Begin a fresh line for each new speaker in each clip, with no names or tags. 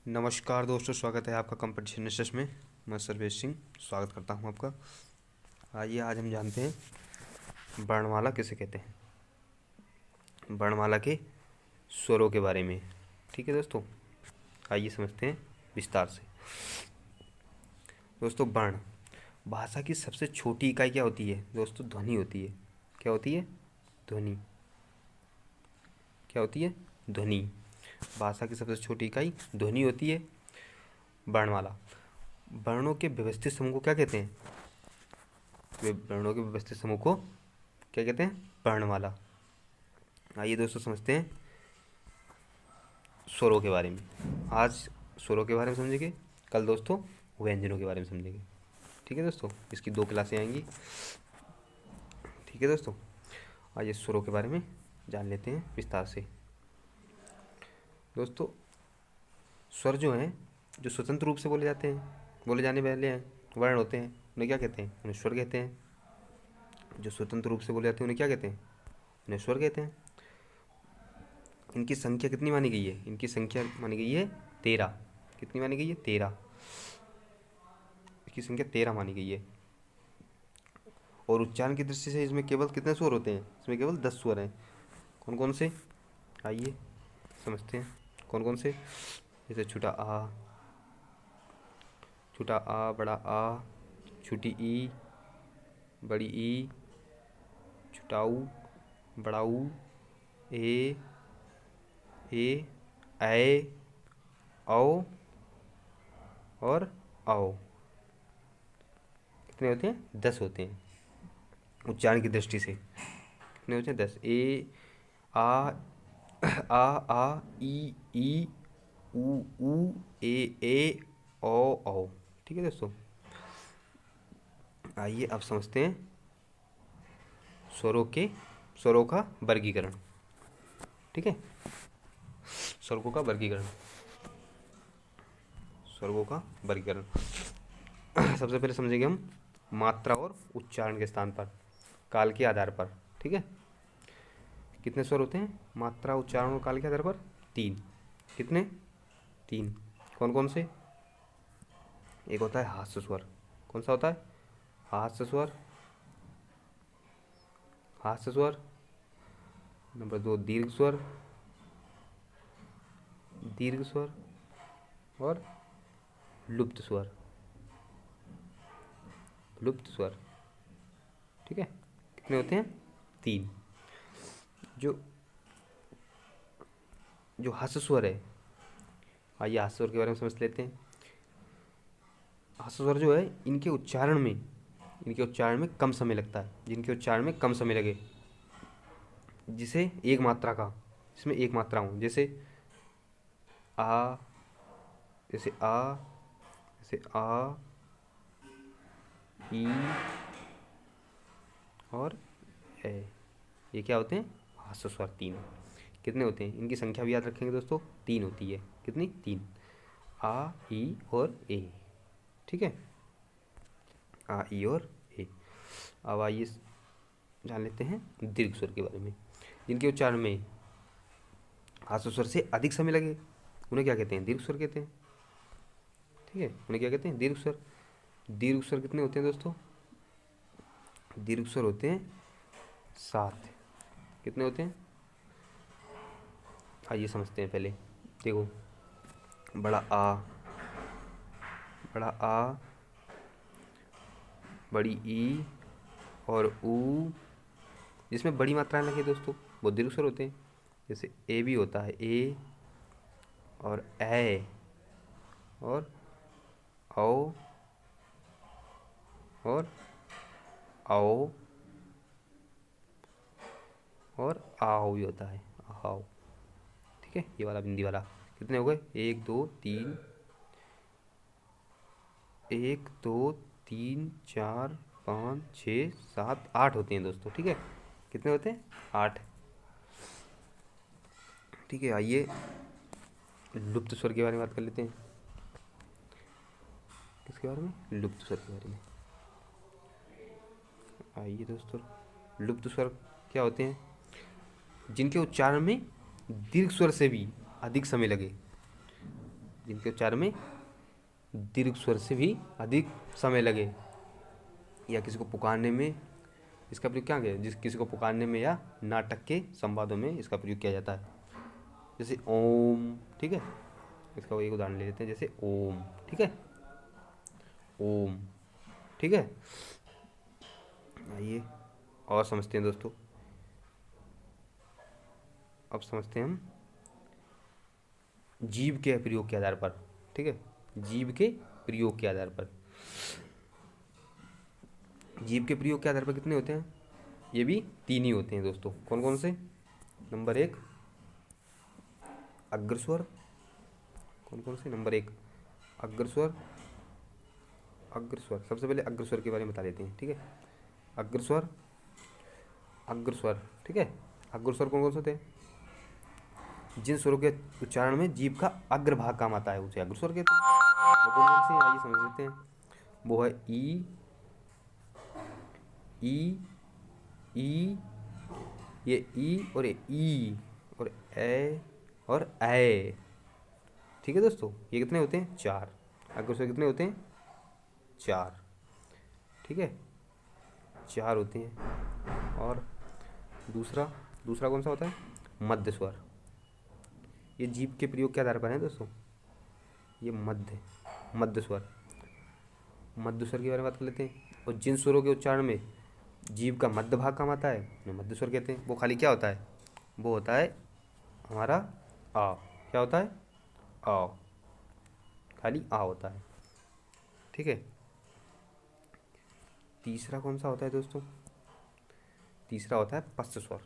नमस्कार दोस्तों, स्वागत है आपका कंपटीशन निशस में। मैं सर्वेश सिंह स्वागत करता हूं आपका। आइए आज हम जानते हैं वर्णमाला किसे कहते हैं, वर्णमाला के स्वरों के बारे में। ठीक है दोस्तों, आइए समझते हैं विस्तार से। दोस्तों, वर्ण भाषा की सबसे छोटी इकाई क्या होती है दोस्तों? ध्वनि होती है। क्या होती है? ध्वनि। क्या होती है? ध्वनि। भाषा की सबसे छोटी इकाई ध्वनि होती है। वर्णमाला वर्णों के व्यवस्थित समूह को क्या कहते हैं? वर्णों के व्यवस्थित समूह को क्या कहते हैं? वर्णमाला। आइए दोस्तों समझते हैं स्वरों के बारे में। आज स्वरों के बारे में समझेंगे, कल दोस्तों व्यंजनों के बारे में समझेंगे। ठीक है दोस्तों, इसकी 2 क्लासें आएंगी। ठीक है दोस्तों, आइए स्वरों के बारे में जान लेते हैं विस्तार से। दोस्तों, स्वर जो हैं, जो स्वतंत्र रूप से बोले जाने वाले हैं, वर्ण होते हैं, उन्हें क्या कहते हैं? उन्हें स्वर कहते हैं। जो स्वतंत्र रूप से बोले जाते हैं उन्हें क्या कहते हैं? उन्हें स्वर कहते हैं। इनकी संख्या कितनी मानी गई है? इनकी संख्या मानी गई है 13। कितनी मानी गई है? 13। इसकी संख्या 13 मानी गई है। और उच्चारण की दृष्टि से इसमें केवल कितने स्वर होते हैं? इसमें केवल 10 स्वर हैं। कौन कौन से? आइए समझते हैं कौन कौन से। जैसे छोटा आ, बड़ा आ, छोटी ई, बड़ी ई, छोटाऊ, बड़ाऊ, ए, ऐ, औ और आओ। कितने होते हैं? 10 होते हैं। उच्चारण की दृष्टि से कितने होते हैं? 10। ए, आ, ई, ऊ, ए, औ। ठीक है दोस्तों, आइए अब समझते हैं स्वरों का वर्गीकरण। ठीक है, स्वरों का वर्गीकरण। सबसे पहले समझेंगे हम मात्रा और उच्चारण के स्थान पर, काल के आधार पर। ठीक है, कितने स्वर होते हैं मात्रा, उच्चारण और काल के आधार पर? 3। कितने? 3। कौन कौन से? एक होता है हास्य स्वर। कौन सा होता है? हास्य स्वर। नंबर 2 दीर्घ स्वर और लुप्त स्वर। ठीक है, कितने होते हैं? 3। जो हास्य स्वर है, आइए हास्य स्वर के बारे में समझ लेते हैं। हास्य स्वर जो है, इनके उच्चारण में कम समय लगता है। जिनके उच्चारण में कम समय लगे, जिसे एक मात्रा का, इसमें एक मात्रा हो, जैसे आ, ई और ए। ये क्या होते हैं? हास्य स्वर 3। कितने होते हैं? इनकी संख्या भी याद रखेंगे दोस्तों, 3 होती है। कितनी? 3। आ, ई और ए। ठीक है, आ, ई और ए। अब आइए जान लेते हैं दीर्घ स्वर के बारे में। जिनके उच्चारण में हास्य स्वर से अधिक समय लगे, उन्हें क्या कहते हैं? दीर्घ स्वर कहते हैं। ठीक है, उन्हें क्या कहते हैं? दीर्घ स्वर। दीर्घ स्वर कितने होते हैं दोस्तों? दीर्घ स्वर होते हैं 7। कितने होते हैं? आइए समझते हैं पहले। देखो, बड़ा आ, बड़ी ई और ऊ, जिसमें बड़ी मात्राएं लगे दोस्तों, वो दीर्घ स्वर होते हैं। जैसे ए भी होता है, ए और ऐ और औ और आओ और आओ भी होता है, आओ। ठीक है, ये वाला बिंदी वाला। कितने हो गए? 1 2 3 4 5 6 7 8 होते हैं दोस्तों। ठीक है, कितने होते हैं? 8। ठीक है, आइए लुप्त स्वर के बारे में बात कर लेते हैं। किसके बारे में? लुप्त स्वर के बारे में। आइए दोस्तों, लुप्त स्वर क्या होते हैं? जिनके उच्चारण में दीर्घ स्वर से भी अधिक समय लगे। जिनके उच्चारण में दीर्घ स्वर से भी अधिक समय लगे, या किसी को पुकारने में इसका प्रयोग क्या किया, जिस किसी को पुकारने में या नाटक के संवादों में इसका प्रयोग किया जाता है। जैसे ओम, ठीक है, इसका एक उदाहरण ले लेते हैं, जैसे ओम, ठीक है, ओम, ठीक है। आइए और समझते हैं दोस्तों, अब समझते हैं हम जीव के प्रयोग के आधार पर, ठीक है, जीव के प्रयोग के आधार पर। जीव के प्रयोग के आधार पर कितने होते हैं, ये भी 3 ही होते हैं दोस्तों। कौन कौन से? नंबर 1 अग्रस्वर, कौन कौन से? नंबर 1 अग्रस्वर, अग्रस्वर, सबसे पहले अग्रस्वर के बारे में बता देते हैं, ठीक है। अग्रस्वर, अग्रस्वर, ठीक है। अग्रस्वर कौन कौन से होते हैं? जिन स्वरों के उच्चारण में जीभ का अग्रभाग काम आता है उसे अग्रस्वर कहते हैं। वो कौन कौन से? आइए समझ लेते हैं। वो है ई, ई, ई, ये ई और ये ई और ए और ऐ, ठीक है दोस्तों। ये कितने होते हैं? 4। अग्रस्वर कितने होते हैं? 4, ठीक है, 4 होते हैं। और दूसरा, दूसरा कौन सा होता है? मध्य स्वर। ये जीभ के प्रयोग के आधार पर है दोस्तों। ये मध्य स्वर, मध्य स्वर के बारे में बात कर लेते हैं। और जिन स्वरों के उच्चारण में जीभ का मध्य भाग काम आता है उन्हें मध्य स्वर कहते हैं। वो खाली क्या होता है? वो होता है हमारा आ। क्या होता है? आ, खाली आ होता है, ठीक है। तीसरा कौन सा होता है दोस्तों? तीसरा होता है पश्च स्वर।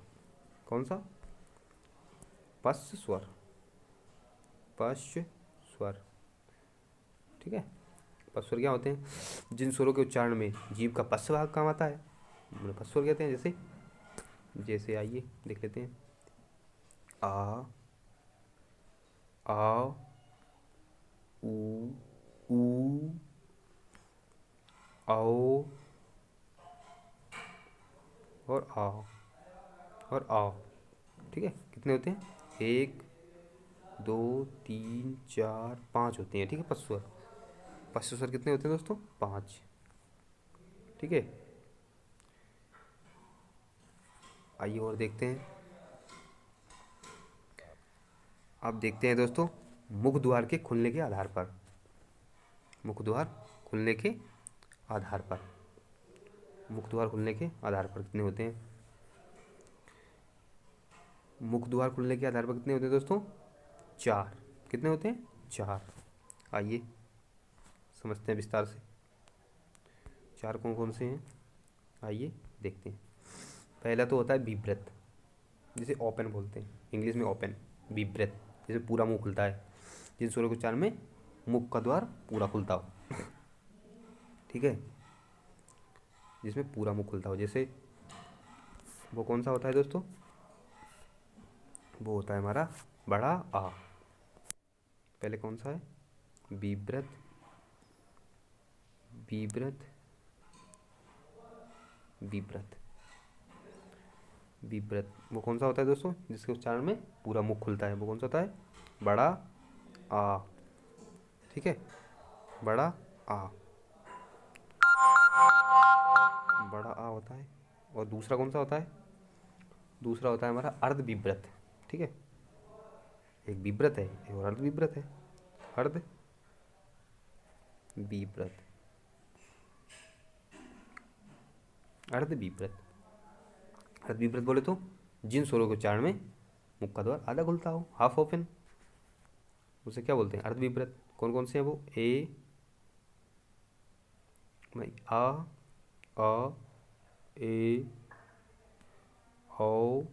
कौन सा? पश्च स्वर, पश्च स्वर, ठीक है। पश्च स्वर क्या होते हैं? जिन स्वरों के उच्चारण में जीभ का पश्च भाग काम आता है उन्हें पश्च स्वर कहते हैं। जैसे जैसे आइए देख लेते हैं। आ, आ, ऊ, आओ और आओ और आओ, ठीक है। कितने होते हैं? 1, 2, 3, 4, 5 होते हैं, ठीक है। पश्च स्वर, पश्च स्वर कितने होते हैं दोस्तों? 5, ठीक है। आइए और देखते हैं। अब देखते हैं दोस्तों मुख द्वार के खुलने के आधार पर। मुख द्वार खुलने के आधार पर, मुख द्वार खुलने के आधार पर कितने होते हैं? मुख द्वार खुलने के आधार पर कितने होते हैं दोस्तों? 4। कितने होते हैं? 4। आइए समझते हैं विस्तार से 4 कौन कौन से हैं। आइए देखते हैं। पहला तो होता है बीब्रत, जिसे ओपन बोलते हैं, इंग्लिश में ओपन, बीब्रत, जैसे पूरा मुंह खुलता है। जिन स्वरों के उच्चारण में मुख का द्वार पूरा खुलता हो, ठीक है, जिसमें पूरा मुख खुलता हो। जैसे वो कौन सा होता है दोस्तों? वो होता है हमारा बड़ा आ। पहले कौन सा है? बीब्रत, बीब्रत, बीब्रत, बीब्रत। वो कौन सा होता है दोस्तों? जिसके उच्चारण में पूरा मुख खुलता है। वो कौन सा होता है? बड़ा आ, ठीक है, बड़ा आ, बड़ा आ होता है। और दूसरा कौन सा होता है? दूसरा होता है हमारा अर्ध विब्रत, ठीक है। एक विब्रत है, एक और अर्ध विब्रत है। अर्ध विब्रत, अर्ध विब्रत। अर्ध विब्रत बोले तो जिन स्वरों के उच्चारण में मुख का द्वार आधा खुलता हो, हाफ ओपन, उसे क्या बोलते हैं? अर्ध विब्रत। कौन कौन से हैं वो? ए, आ, ए, औ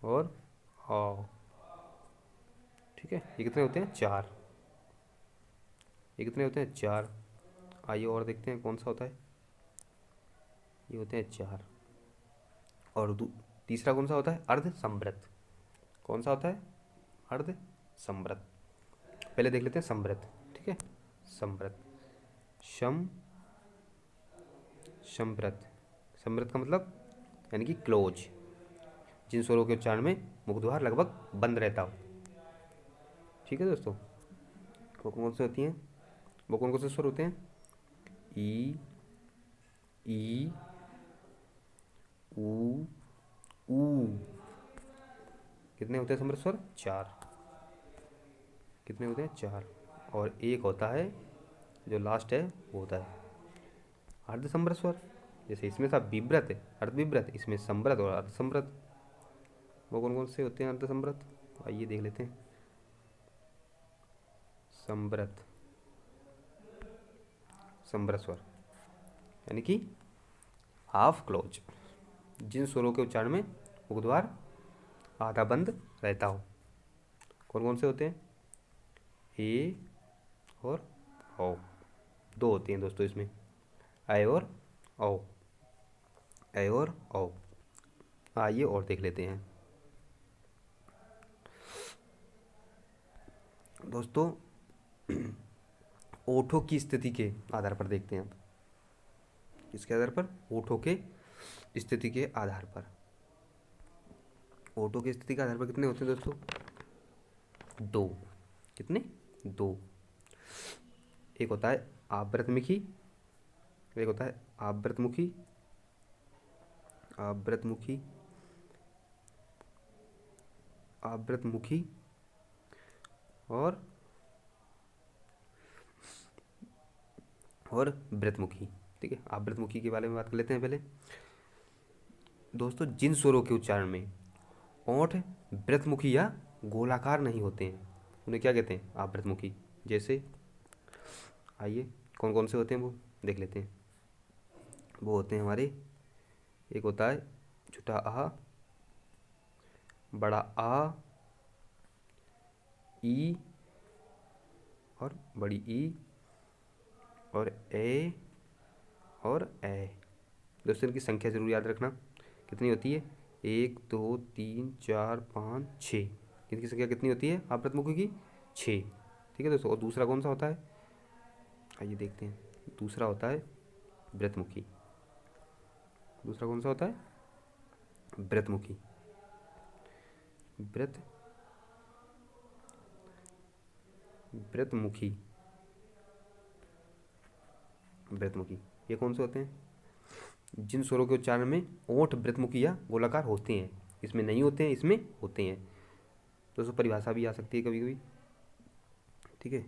और आओ, ठीक है। ये कितने होते हैं? 4। ये कितने होते हैं? 4। आइए और देखते हैं कौन सा होता है। ये होते हैं 4। और तीसरा कौन सा होता है? अर्ध संवृत। कौन सा होता है? अर्ध संवृत। पहले देख लेते हैं संवृत, ठीक है। संवृत, संवृत, संवृत का मतलब यानी कि क्लोज, जिन स्वरों के उच्चारण में मुख द्वार लगभग बंद रहता हो, ठीक है दोस्तों। वो कौन से होती हैं, वो कौन कौन से स्वर होते हैं? ई, ई, ऊ, ऊ। कितने होते हैं समृद्ध स्वर? 4। कितने होते हैं? 4। और एक होता है जो लास्ट है वो होता है अर्ध समृद्ध स्वर। जैसे इसमें था विव्रत है, अर्ध विव्रत, इसमें समृद्ध और अर्ध समृद्ध। वो कौन कौन से होते हैं अर्ध समृद्ध? आइए देख लेते हैं। समृद्ध, समृद्ध स्वर यानी कि हाफ क्लोज, जिन स्वरों के उच्चारण में मुखद्वार आधा बंद रहता हो। कौन कौन से होते हैं? ए और औ। 2 होती हैं दोस्तों इसमें, ऐ और औ, ऐ और औ। आइए और देख लेते हैं दोस्तों। ओठों की स्थिति के आधार पर देखते हैं अब। किसके आधार पर? ओठों के स्थिति के आधार पर। ओठों की स्थिति के आधार पर कितने होते हैं दोस्तों? 2। कितने? 2। एक होता है आवृतमुखी, एक होता है आवृतमुखी, आवृतमुखी, आवृतमुखी और वृतमुखी। ठीक है, आवृतमुखी के बारे में बात कर लेते हैं पहले दोस्तों। जिन स्वरों के उच्चारण में ओंठ वृतमुखी या गोलाकार नहीं होते हैं उन्हें क्या कहते हैं? आवृतमुखी। जैसे आइए कौन कौन से होते हैं वो देख लेते हैं। वो होते हैं हमारे, एक होता है छोटा आ, बड़ा आ, ई और बड़ी ई, और ए और ए। दोस्तों इनकी संख्या जरूर याद रखना कितनी होती है? 1 2 3 4 5 6। इनकी संख्या कितनी होती है आवृतमुखी की? 6। ठीक है दोस्तों। और दूसरा कौन सा होता है? आइए देखते हैं। दूसरा होता है वृतमुखी। दूसरा कौन सा होता है? वृतमुखी। वृतमुखी, वृतमुखी। ये कौन से होते हैं? जिन स्वरों के उच्चारण में ओंठ वृतमुखी या गोलाकार होते हैं। इसमें नहीं होते हैं, इसमें होते हैं दोस्तों। परिभाषा भी आ सकती है कभी कभी, ठीक है,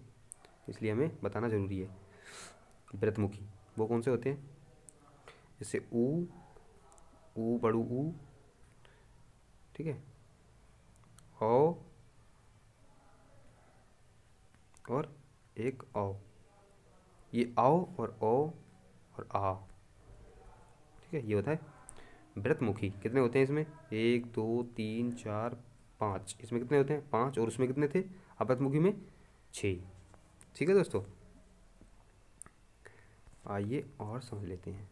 इसलिए हमें बताना जरूरी है। वृतमुखी वो कौन से होते हैं? जैसे ऊ, ऊ बड़ू ऊ, ठीक है, औ और एक औ। ये आओ और ओ और आ, ठीक है, ये होता है वृतमुखी। कितने होते हैं इसमें? 1 2 3 4 5। इसमें कितने होते हैं? 5। और उसमें कितने थे आवृतमुखी में? 6। ठीक है दोस्तों। आइए और समझ लेते हैं।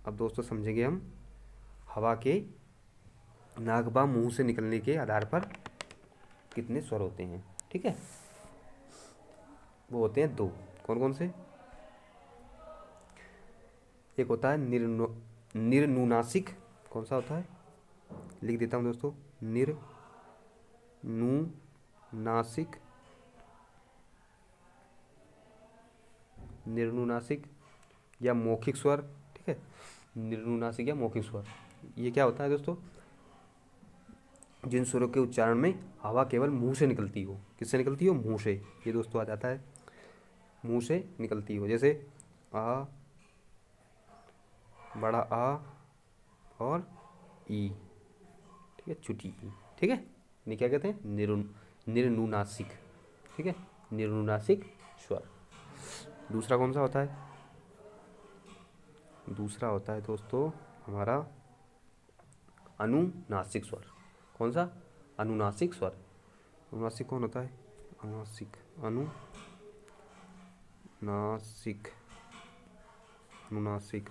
अब दोस्तों समझेंगे हम हवा के नाक व मुंह से निकलने के आधार पर कितने स्वर होते हैं। ठीक है, वो होते हैं 2। कौन कौन से? एक होता है निर्नुनासिक। कौन सा होता है? लिख देता हूँ दोस्तों, निर्नुनासिक, निर्नुनासिक या मौखिक स्वर। ठीक है, निर्नुनासिक या मौखिक स्वर। ये क्या होता है दोस्तों? जिन स्वरों के उच्चारण में हवा केवल मुंह से निकलती हो। किससे निकलती हो? मुंह से। ये दोस्तों आ जाता है मुंह से निकलती हो। जैसे आ, बड़ा आ और ई, ठीक है, छोटी ई। ठीक है, इन्हें क्या कहते हैं? निर्नुनासिक। ठीक है, निर्नुनासिक स्वर। दूसरा कौन सा होता है? दूसरा होता है दोस्तों हमारा अनुनासिक स्वर। कौन सा? अनुनासिक स्वर। अनुनासिक कौन होता है? अनुनासिक, अनुनासिक, अनुनासिक।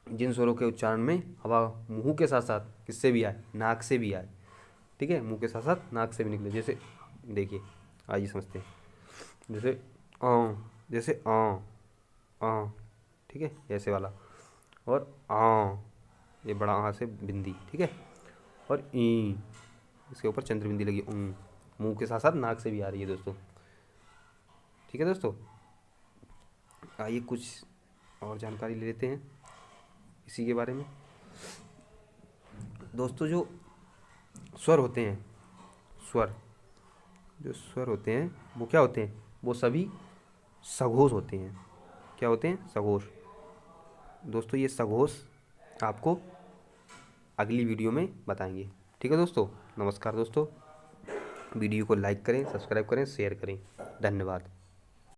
जिन स्वरों के उच्चारण में हवा मुंह के साथ साथ किससे भी आए? नाक से भी आए। ठीक है, मुंह के साथ साथ नाक से भी निकले। जैसे देखिए, आइए समझते हैं। जैसे आ, जैसे आ, ठीक है, ऐसे वाला। और आ, ये बड़ा आ से बिंदी। ठीक है, और ई, इसके ऊपर चंद्र बिंदी लगी मुंह के साथ साथ नाक से भी आ रही है दोस्तों। ठीक है दोस्तों, आइए कुछ और जानकारी ले लेते हैं इसी के बारे में। दोस्तों जो स्वर होते हैं, जो स्वर होते हैं वो क्या होते हैं, वो सभी सघोष होते हैं। क्या होते हैं, सघोष। दोस्तों ये सघोष आपको अगली वीडियो में बताएंगे। ठीक है दोस्तों, नमस्कार दोस्तों। वीडियो को लाइक करें, सब्सक्राइब करें, शेयर करें। धन्यवाद।